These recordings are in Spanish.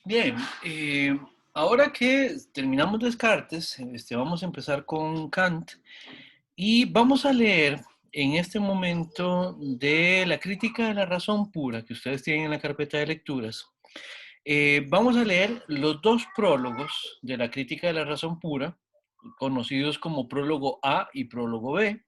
Bien, ahora que terminamos Descartes, vamos a empezar con Kant y vamos a leer en este momento de la crítica de la razón pura que ustedes tienen en la carpeta de lecturas. Vamos a leer los dos prólogos de la crítica de la razón pura, conocidos como prólogo A y prólogo B.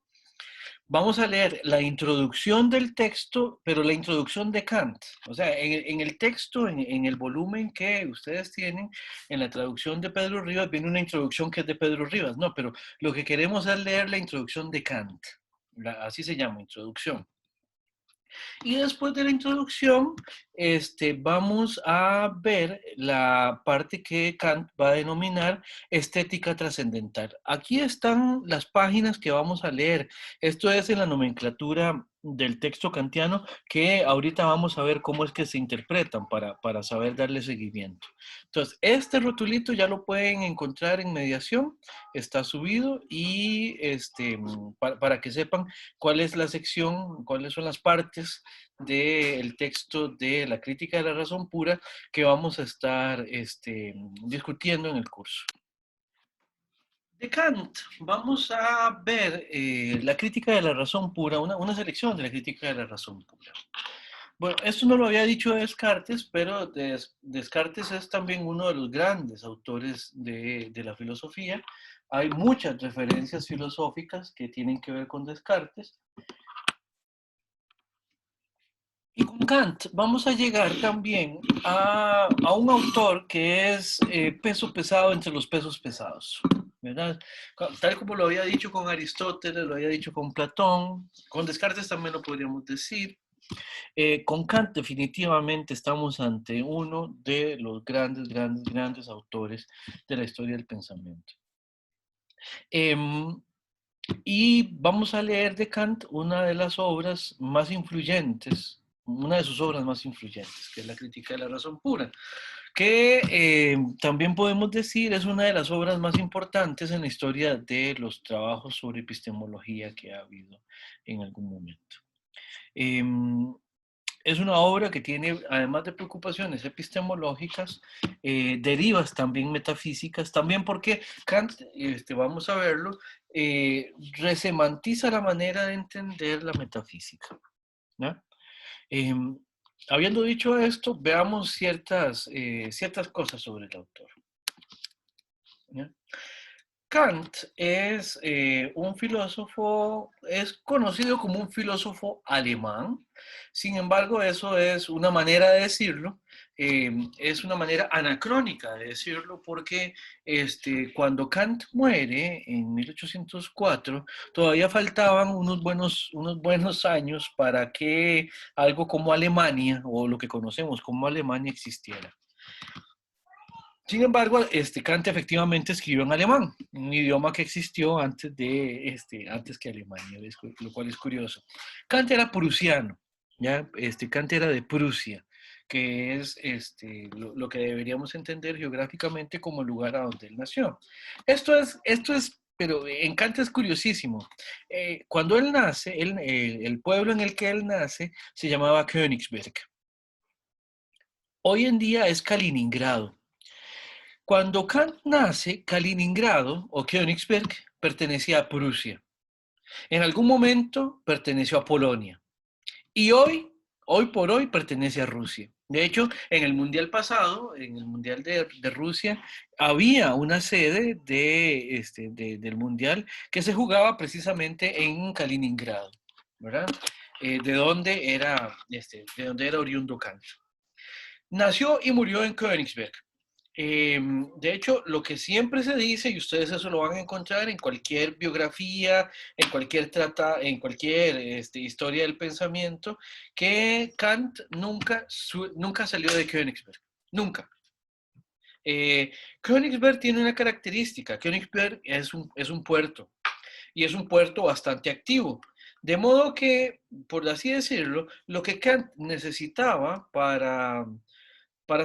Vamos a leer la introducción del texto, pero la introducción de Kant. O sea, en el texto, en el volumen que ustedes tienen, en la traducción de Pedro Rivas, viene una introducción que es de Pedro Rivas. No, pero lo que queremos es leer la introducción de Kant. Así se llama, introducción. Y después de la introducción, vamos a ver la parte que Kant va a denominar estética trascendental. Aquí están las páginas que vamos a leer. Esto es en la nomenclatura del texto kantiano que ahorita vamos a ver cómo es que se interpretan para saber darle seguimiento. Entonces, este rotulito ya lo pueden encontrar en mediación, está subido y para que sepan cuál es la sección, cuáles son las partes del texto de la crítica de la razón pura que vamos a estar discutiendo en el curso. De Kant, vamos a ver la crítica de la razón pura, una selección de la crítica de la razón pura. Bueno, esto no lo había dicho Descartes, pero Descartes es también uno de los grandes autores de la filosofía. Hay muchas referencias filosóficas que tienen que ver con Descartes. Y con Kant vamos a llegar también a un autor que es peso pesado entre los pesos pesados, ¿verdad? Tal como lo había dicho con Aristóteles, lo había dicho con Platón, con Descartes también lo podríamos decir. Con Kant definitivamente estamos ante uno de los grandes autores de la historia del pensamiento. Y vamos a leer de Kant una de las obras más influyentes, una de sus obras más influyentes, que es la crítica de la razón pura, que también podemos decir es una de las obras más importantes en la historia de los trabajos sobre epistemología que ha habido en algún momento. Es una obra que tiene, además de preocupaciones epistemológicas, derivas también metafísicas, también porque Kant, vamos a verlo, resemantiza la manera de entender la metafísica, ¿no? Eh, Habiendo dicho esto, veamos ciertas cosas sobre el autor, ¿no? Kant es un filósofo, es conocido como un filósofo alemán. Sin embargo, eso es una manera de decirlo, es una manera anacrónica de decirlo, porque cuando Kant muere en 1804, todavía faltaban unos buenos años para que algo como Alemania, o lo que conocemos como Alemania, existiera. Sin embargo, Kant efectivamente escribió en alemán, un idioma que existió antes que Alemania, lo cual es curioso. Kant era prusiano, ¿ya? Kant era de Prusia, que es lo que deberíamos entender geográficamente como el lugar a donde él nació. Pero en Kant es curiosísimo. Cuando él nace, el pueblo en el que él nace se llamaba Königsberg. Hoy en día es Kaliningrado. Cuando Kant nace, Kaliningrado o Königsberg pertenecía a Prusia. En algún momento perteneció a Polonia. Y hoy por hoy, pertenece a Rusia. De hecho, en el Mundial pasado, en el Mundial de Rusia, había una sede del Mundial que se jugaba precisamente en Kaliningrado, ¿verdad? De donde era oriundo Kant. Nació y murió en Königsberg. De hecho, lo que siempre se dice, y ustedes eso lo van a encontrar en cualquier biografía, en cualquier historia del pensamiento, que Kant nunca salió de Königsberg. Nunca. Königsberg tiene una característica. Königsberg es un puerto, y es un puerto bastante activo. De modo que, por así decirlo, lo que Kant necesitaba para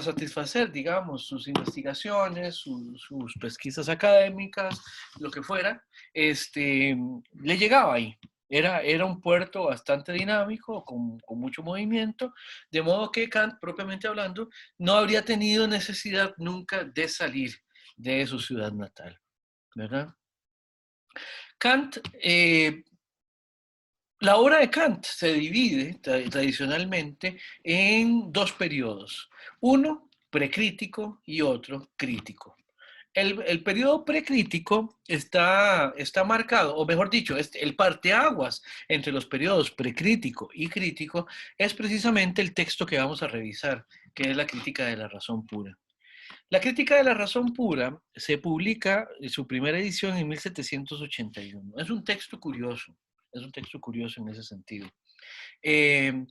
satisfacer, digamos, sus investigaciones, sus pesquisas académicas, lo que fuera, le llegaba ahí. Era un puerto bastante dinámico, con mucho movimiento, de modo que Kant, propiamente hablando, no habría tenido necesidad nunca de salir de su ciudad natal, ¿verdad? Kant, la obra de Kant se divide tradicionalmente en dos periodos, uno precrítico y otro crítico. El periodo precrítico está marcado, o mejor dicho, el parteaguas entre los periodos precrítico y crítico es precisamente el texto que vamos a revisar, que es la crítica de la razón pura. La crítica de la razón pura se publica en su primera edición en 1781. Es un texto curioso en ese sentido. Eh,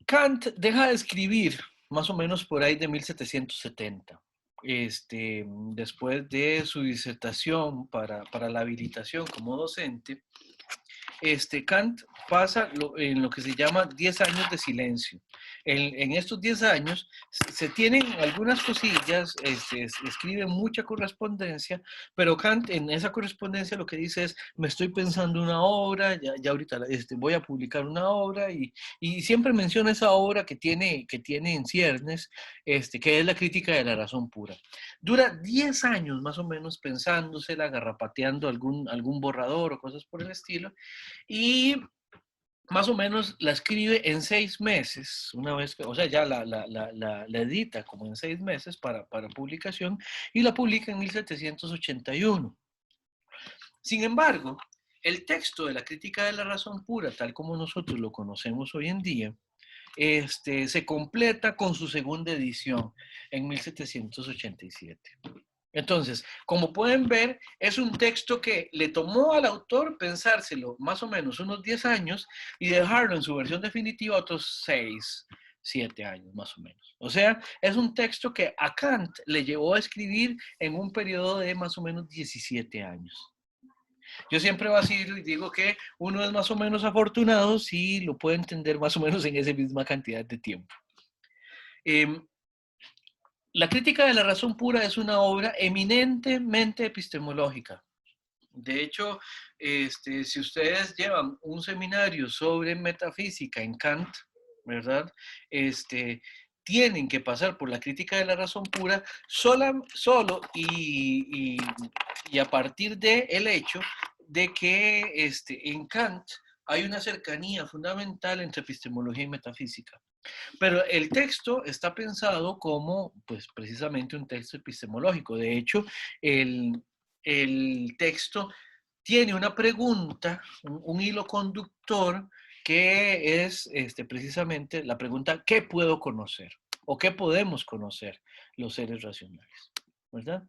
Kant deja de escribir más o menos por ahí de 1770. Después de su disertación para la habilitación como docente, Kant pasa en lo que se llama 10 años de silencio. En estos 10 años se tienen algunas cosillas, escribe mucha correspondencia, pero Kant en esa correspondencia lo que dice es, me estoy pensando una obra, ya ahorita voy a publicar una obra y siempre menciona esa obra que tiene en ciernes, que es la crítica de la razón pura. Dura 10 años más o menos pensándosela, garrapateando algún borrador o cosas por el estilo, y más o menos la escribe en 6 meses, una vez que, o sea, ya la edita como en 6 meses para publicación y la publica en 1781. Sin embargo, el texto de la crítica de la razón pura, tal como nosotros lo conocemos hoy en día, se completa con su segunda edición en 1787. Entonces, como pueden ver, es un texto que le tomó al autor pensárselo más o menos unos 10 años y dejarlo en su versión definitiva otros 6, 7 años más o menos. O sea, es un texto que a Kant le llevó a escribir en un periodo de más o menos 17 años. Yo siempre vacilo y digo que uno es más o menos afortunado si lo puede entender más o menos en esa misma cantidad de tiempo. Eh, la crítica de la razón pura es una obra eminentemente epistemológica. De hecho, si ustedes llevan un seminario sobre metafísica en Kant, ¿verdad? Tienen que pasar por la crítica de la razón pura solo y a partir del hecho de que en Kant hay una cercanía fundamental entre epistemología y metafísica. Pero el texto está pensado como, pues, precisamente un texto epistemológico. De hecho, el texto tiene una pregunta, un hilo conductor, que es precisamente la pregunta, ¿qué puedo conocer? ¿O qué podemos conocer los seres racionales? ¿Verdad?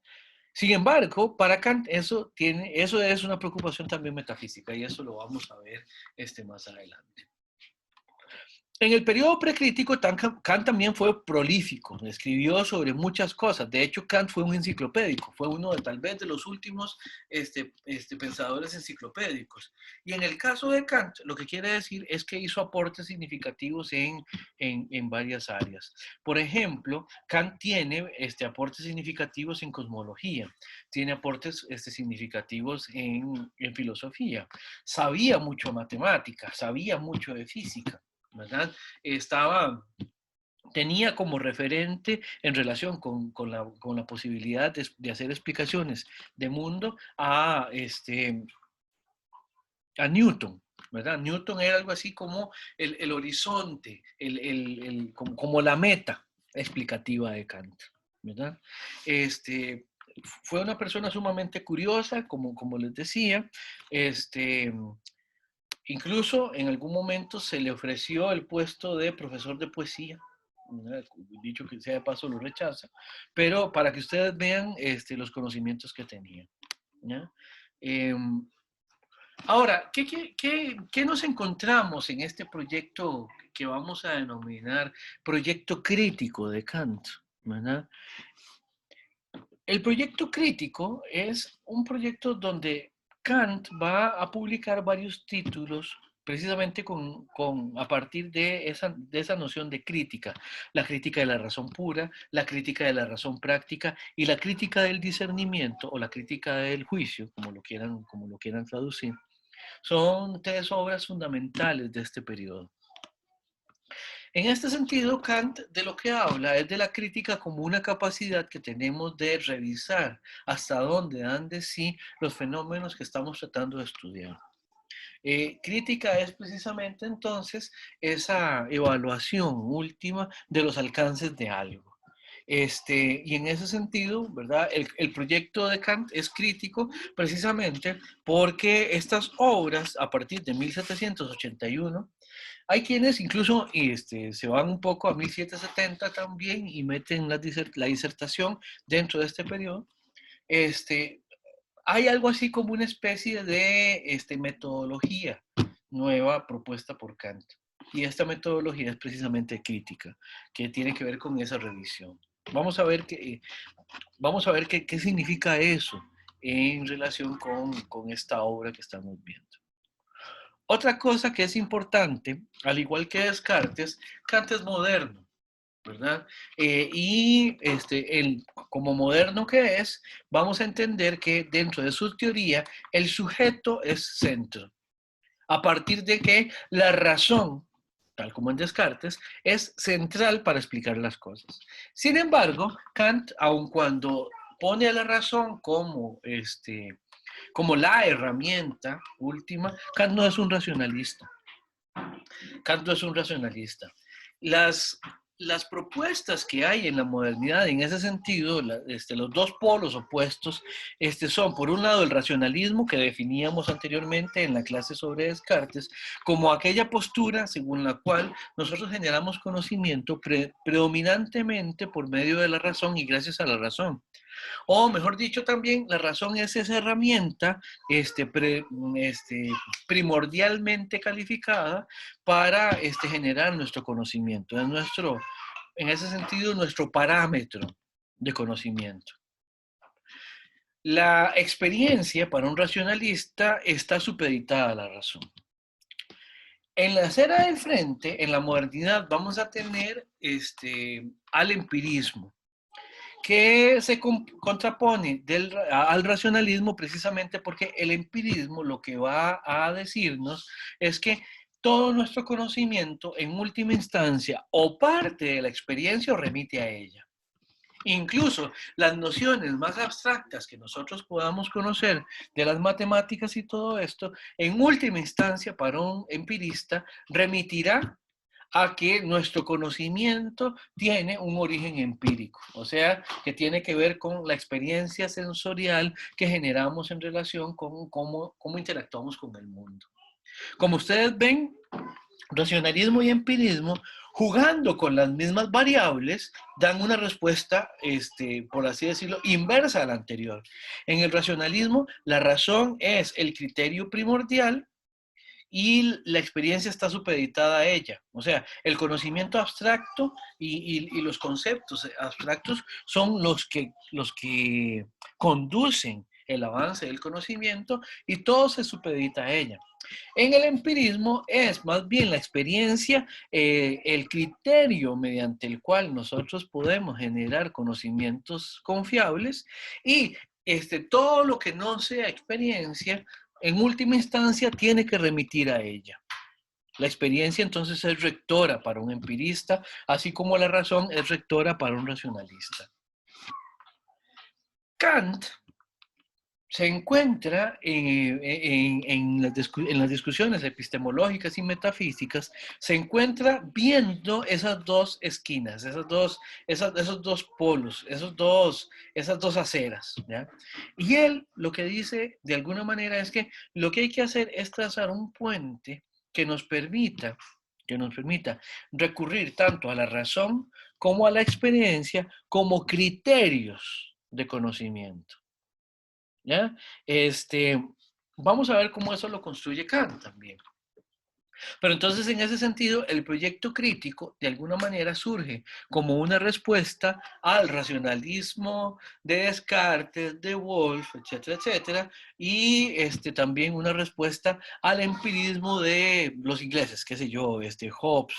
Sin embargo, para Kant eso es una preocupación también metafísica y eso lo vamos a ver más adelante. En el periodo precrítico, Kant también fue prolífico, escribió sobre muchas cosas. De hecho, Kant fue un enciclopédico, fue uno de tal vez de los últimos pensadores enciclopédicos. Y en el caso de Kant, lo que quiere decir es que hizo aportes significativos en varias áreas. Por ejemplo, Kant tiene aportes significativos en cosmología, tiene aportes significativos en filosofía, sabía mucho de matemáticas, sabía mucho de física. ¿Verdad? Tenía como referente en relación con la posibilidad de hacer explicaciones de mundo a Newton, ¿verdad? Newton era algo así como el horizonte, como la meta explicativa de Kant, ¿verdad? Fue una persona sumamente curiosa, como les decía, incluso en algún momento se le ofreció el puesto de profesor de poesía. Dicho que sea de paso lo rechaza, pero para que ustedes vean los conocimientos que tenía. ¿Ya? Eh, Ahora, ¿qué nos encontramos en este proyecto que vamos a denominar proyecto crítico de Kant? ¿Verdad? El proyecto crítico es un proyecto donde Kant va a publicar varios títulos precisamente a partir de esa noción de crítica, la crítica de la razón pura, la crítica de la razón práctica y la crítica del discernimiento o la crítica del juicio, como lo quieran traducir. Son tres obras fundamentales de este periodo. En este sentido, Kant de lo que habla es de la crítica como una capacidad que tenemos de revisar hasta dónde dan de sí los fenómenos que estamos tratando de estudiar. Crítica es precisamente entonces esa evaluación última de los alcances de algo. Y en ese sentido, ¿verdad? El proyecto de Kant es crítico precisamente porque estas obras, a partir de 1781, hay quienes incluso se van un poco a 1770 también y meten la disertación dentro de este periodo. Hay algo así como una especie de metodología nueva propuesta por Kant. Y esta metodología es precisamente crítica, que tiene que ver con esa revisión. Vamos a ver qué significa eso en relación con esta obra que estamos viendo. Otra cosa que es importante, al igual que Descartes, Kant es moderno, ¿verdad? Como moderno que es, vamos a entender que dentro de su teoría el sujeto es centro, a partir de que la razón, tal como en Descartes, es central para explicar las cosas. Sin embargo, Kant, aun cuando pone a la razón como la herramienta última, Kant no es un racionalista. Kant no es un racionalista. Las propuestas que hay en la modernidad, en ese sentido, los dos polos opuestos, son por un lado el racionalismo que definíamos anteriormente en la clase sobre Descartes, como aquella postura según la cual nosotros generamos conocimiento predominantemente por medio de la razón y gracias a la razón. O mejor dicho también, la razón es esa herramienta primordialmente calificada para generar nuestro conocimiento. Es en ese sentido, nuestro parámetro de conocimiento. La experiencia para un racionalista está supeditada a la razón. En la acera del frente, en la modernidad, vamos a tener al empirismo, que se contrapone al racionalismo precisamente porque el empirismo lo que va a decirnos es que todo nuestro conocimiento en última instancia o parte de la experiencia o remite a ella. Incluso las nociones más abstractas que nosotros podamos conocer de las matemáticas y todo esto, en última instancia para un empirista remitirá a que nuestro conocimiento tiene un origen empírico, o sea, que tiene que ver con la experiencia sensorial que generamos en relación con cómo interactuamos con el mundo. Como ustedes ven, racionalismo y empirismo, jugando con las mismas variables, dan una respuesta, por así decirlo, inversa a la anterior. En el racionalismo, la razón es el criterio primordial y la experiencia está supeditada a ella. O sea, el conocimiento abstracto y los conceptos abstractos son los que conducen el avance del conocimiento y todo se supedita a ella. En el empirismo es más bien la experiencia, el criterio mediante el cual nosotros podemos generar conocimientos confiables y todo lo que no sea experiencia, en última instancia tiene que remitir a ella. La experiencia entonces es rectora para un empirista, así como la razón es rectora para un racionalista. Kant se encuentra en las discusiones epistemológicas y metafísicas, se encuentra viendo esas dos esquinas, esos dos polos, esas dos aceras, ¿ya? Y él lo que dice de alguna manera es que lo que hay que hacer es trazar un puente que nos permita recurrir tanto a la razón como a la experiencia como criterios de conocimiento. ¿Ya? Vamos a ver cómo eso lo construye Kant también. Pero entonces, en ese sentido, el proyecto crítico, de alguna manera, surge como una respuesta al racionalismo de Descartes, de Wolff, etcétera, etcétera, y también una respuesta al empirismo de los ingleses, qué sé yo, Hobbes,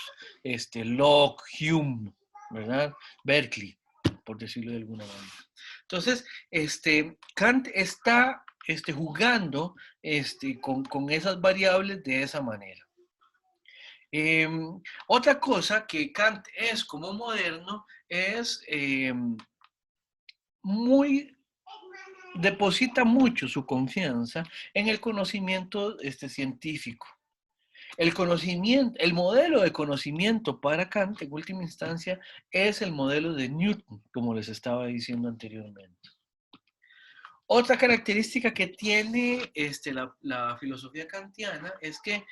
Locke, Hume, ¿verdad? Berkeley, por decirlo de alguna manera. Entonces, Kant está jugando con esas variables de esa manera. Otra cosa que Kant es como moderno es deposita mucho su confianza en el conocimiento científico. El modelo de conocimiento para Kant, en última instancia, es el modelo de Newton, como les estaba diciendo anteriormente. Otra característica que tiene la filosofía kantiana es que,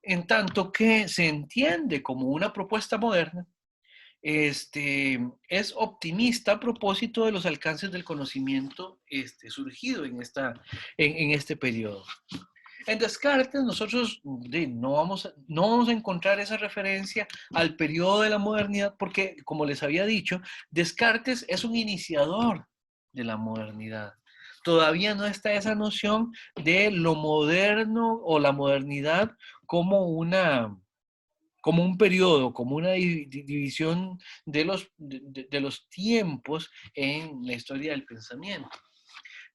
en tanto que se entiende como una propuesta moderna, es optimista a propósito de los alcances del conocimiento surgido en este periodo. En Descartes nosotros no vamos a encontrar esa referencia al periodo de la modernidad porque, como les había dicho, Descartes es un iniciador de la modernidad. Todavía no está esa noción de lo moderno o la modernidad como un periodo, como una división de los tiempos en la historia del pensamiento.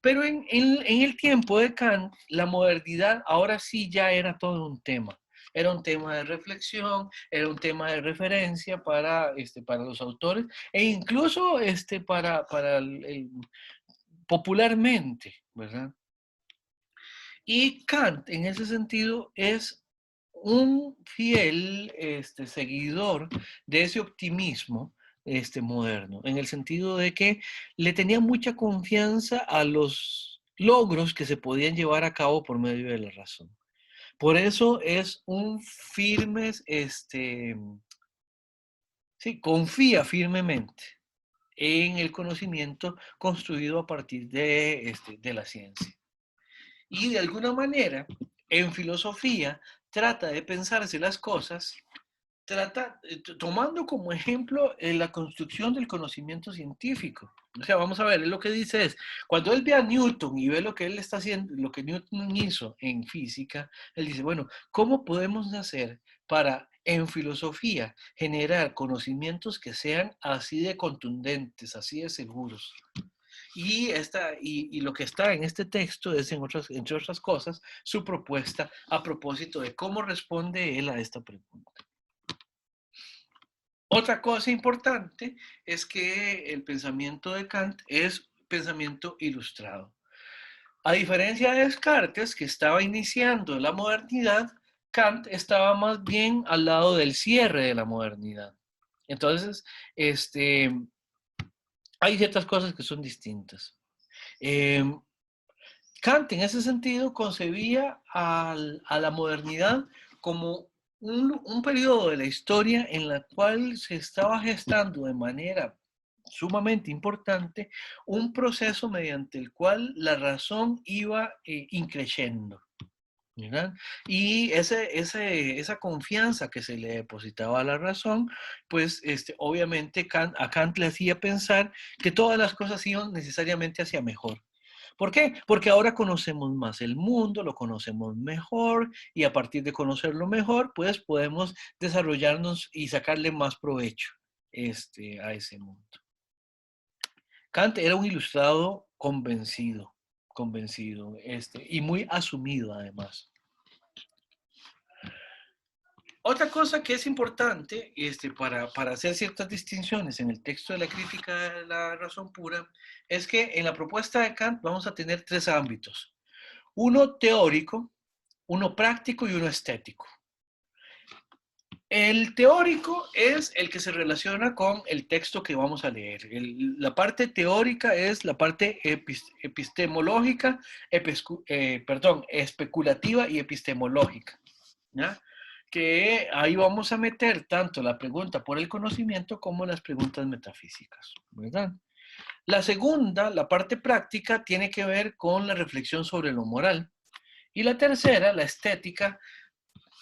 Pero en el tiempo de Kant, la modernidad ahora sí ya era todo un tema. Era un tema de reflexión, era un tema de referencia para los autores e incluso popularmente, ¿verdad? Y Kant, en ese sentido, es un fiel seguidor de ese optimismo moderno, en el sentido de que le tenía mucha confianza a los logros que se podían llevar a cabo por medio de la razón. Por eso es un firme, sí, confía firmemente en el conocimiento construido a partir de la ciencia. Y de alguna manera, en filosofía, trata de pensarse las cosas, tomando como ejemplo la construcción del conocimiento científico. O sea, vamos a ver, él lo que dice es, cuando él ve a Newton y ve lo que él está haciendo, lo que Newton hizo en física, él dice, bueno, ¿cómo podemos hacer para, en filosofía, generar conocimientos que sean así de contundentes, así de seguros? Y lo que está en este texto es, entre otras cosas, su propuesta a propósito de cómo responde él a esta pregunta. Otra cosa importante es que el pensamiento de Kant es pensamiento ilustrado. A diferencia de Descartes, que estaba iniciando la modernidad, Kant estaba más bien al lado del cierre de la modernidad. Entonces, hay ciertas cosas que son distintas. Kant, en ese sentido, concebía a la modernidad como un periodo de la historia en la cual se estaba gestando de manera sumamente importante un proceso mediante el cual la razón iba increciendo. ¿Verdad? Y esa confianza que se le depositaba a la razón, pues obviamente a Kant le hacía pensar que todas las cosas iban necesariamente hacia mejor. ¿Por qué? Porque ahora conocemos más el mundo, lo conocemos mejor y a partir de conocerlo mejor, pues podemos desarrollarnos y sacarle más provecho a ese mundo. Kant era un ilustrado convencido y muy asumido además. Otra cosa que es importante para hacer ciertas distinciones en el texto de la crítica de la razón pura es que en la propuesta de Kant vamos a tener tres ámbitos. Uno teórico, uno práctico y uno estético. El teórico es el que se relaciona con el texto que vamos a leer. La parte teórica es la parte epistemológica, especulativa y epistemológica, ¿ya? Que ahí vamos a meter tanto la pregunta por el conocimiento como las preguntas metafísicas, ¿verdad? La segunda, la parte práctica, tiene que ver con la reflexión sobre lo moral. Y la tercera, la estética,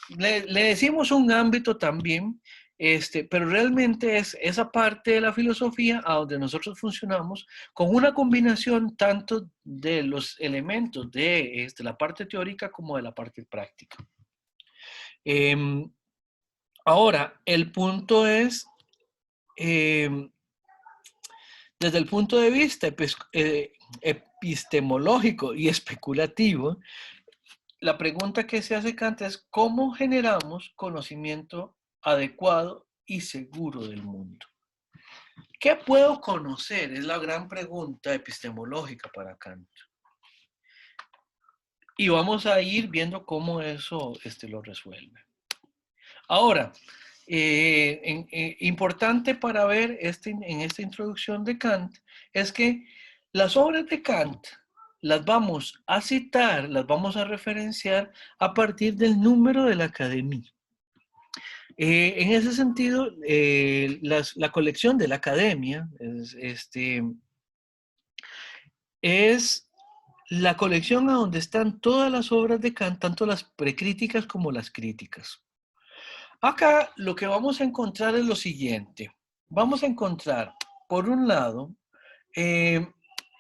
le decimos un ámbito también, pero realmente es esa parte de la filosofía a donde nosotros funcionamos con una combinación tanto de los elementos de la parte teórica como de la parte práctica. Ahora, el punto es Desde el punto de vista epistemológico y especulativo, la pregunta que se hace Kant es ¿cómo generamos conocimiento adecuado y seguro del mundo? ¿Qué puedo conocer? Es la gran pregunta epistemológica para Kant. Y vamos a ir viendo cómo eso lo resuelve. Ahora, importante para ver en esta introducción de Kant es que las obras de Kant las vamos a citar, las vamos a referenciar a partir del número de la Academia. En ese sentido, la colección de la Academia es la colección a donde están todas las obras de Kant, tanto las precríticas como las críticas. Acá lo que vamos a encontrar es lo siguiente. Vamos a encontrar, por un lado, en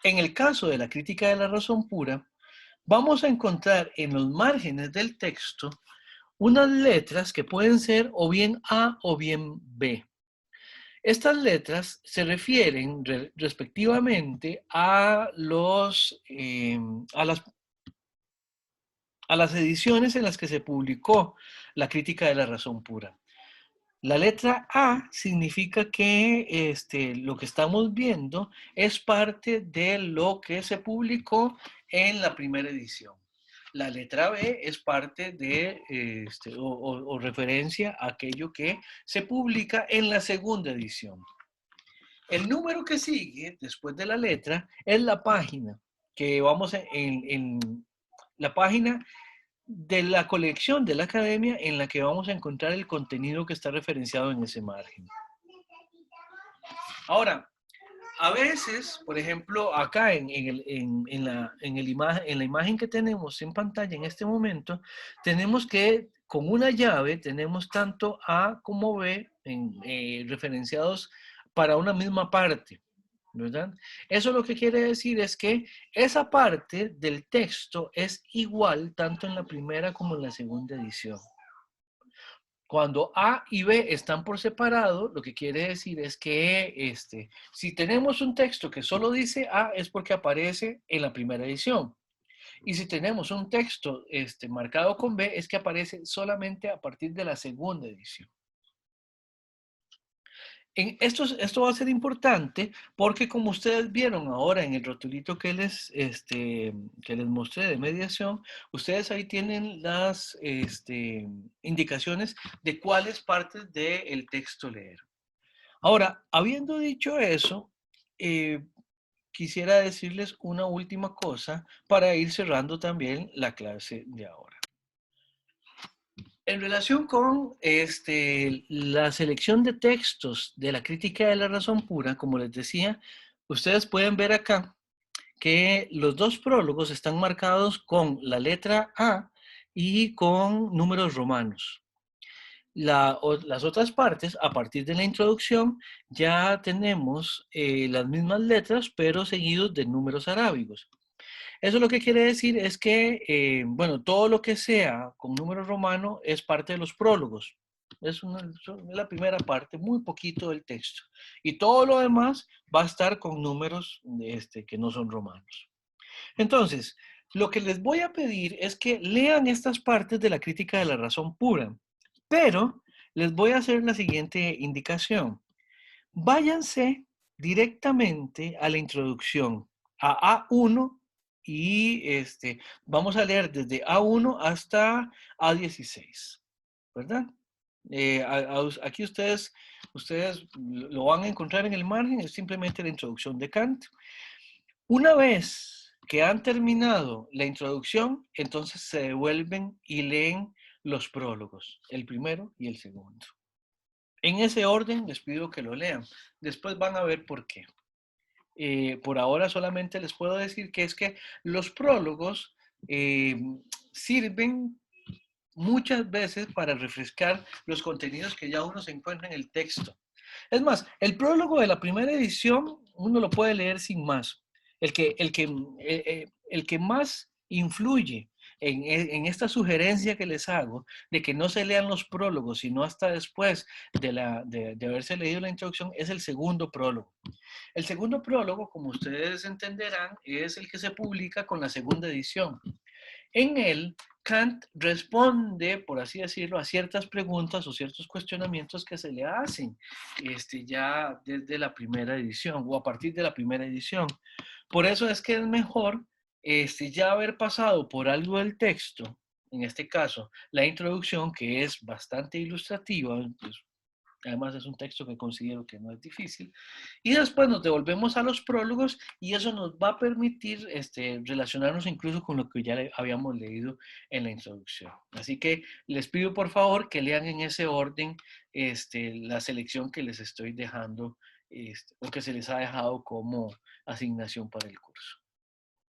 el caso de la crítica de la razón pura, vamos a encontrar en los márgenes del texto unas letras que pueden ser o bien A o bien B. Estas letras se refieren respectivamente a las ediciones en las que se publicó la crítica de la razón pura. La letra A significa que lo que estamos viendo es parte de lo que se publicó en la primera edición. La letra B es parte de o referencia a aquello que se publica en la segunda edición. El número que sigue después de la letra es la página, que vamos en la página de la colección de la Academia en la que vamos a encontrar el contenido que está referenciado en ese margen. Ahora, a veces, por ejemplo, acá en la imagen que tenemos en pantalla en este momento, tenemos que, con una llave, tenemos tanto A como B referenciados para una misma parte, ¿verdad? Eso lo que quiere decir es que esa parte del texto es igual tanto en la primera como en la segunda edición. Cuando A y B están por separado, lo que quiere decir es que si tenemos un texto que solo dice A es porque aparece en la primera edición. Y si tenemos un texto marcado con B es que aparece solamente a partir de la segunda edición. Esto va a ser importante porque como ustedes vieron ahora en el rotulito que les mostré de mediación, ustedes ahí tienen las indicaciones de cuáles partes del texto leer. Ahora, habiendo dicho eso, quisiera decirles una última cosa para ir cerrando también la clase de ahora. En relación con la selección de textos de la crítica de la razón pura, como les decía, ustedes pueden ver acá que los dos prólogos están marcados con la letra A y con números romanos. Las otras partes, a partir de la introducción, ya tenemos las mismas letras, pero seguidos de números arábigos. Eso lo que quiere decir es que, bueno, todo lo que sea con número romano es parte de los prólogos. Es la primera parte, muy poquito del texto. Y todo lo demás va a estar con números que no son romanos. Entonces, lo que les voy a pedir es que lean estas partes de la crítica de la razón pura, pero les voy a hacer la siguiente indicación. Váyanse directamente a la introducción, a A1, y vamos a leer desde A1 hasta A16, ¿verdad? Aquí ustedes lo van a encontrar en el margen, es simplemente la introducción de Kant. Una vez que han terminado la introducción, entonces se devuelven y leen los prólogos, el primero y el segundo. En ese orden les pido que lo lean. Después van a ver por qué. Por ahora solamente les puedo decir que es que los prólogos sirven muchas veces para refrescar los contenidos que ya uno se encuentra en el texto. Es más, el prólogo de la primera edición uno lo puede leer sin más. El que más influye en esta sugerencia que les hago de que no se lean los prólogos, sino hasta después de haberse leído la introducción, es el segundo prólogo. El segundo prólogo, como ustedes entenderán, es el que se publica con la segunda edición. En él, Kant responde, por así decirlo, a ciertas preguntas o ciertos cuestionamientos que se le hacen ya desde la primera edición o a partir de la primera edición. Por eso es que es mejor ya haber pasado por algo del texto, en este caso, la introducción, que es bastante ilustrativa, pues, además es un texto que considero que no es difícil. Y después nos devolvemos a los prólogos y eso nos va a permitir relacionarnos incluso con lo que ya habíamos leído en la introducción. Así que les pido por favor que lean en ese orden la selección que les estoy dejando o que se les ha dejado como asignación para el curso.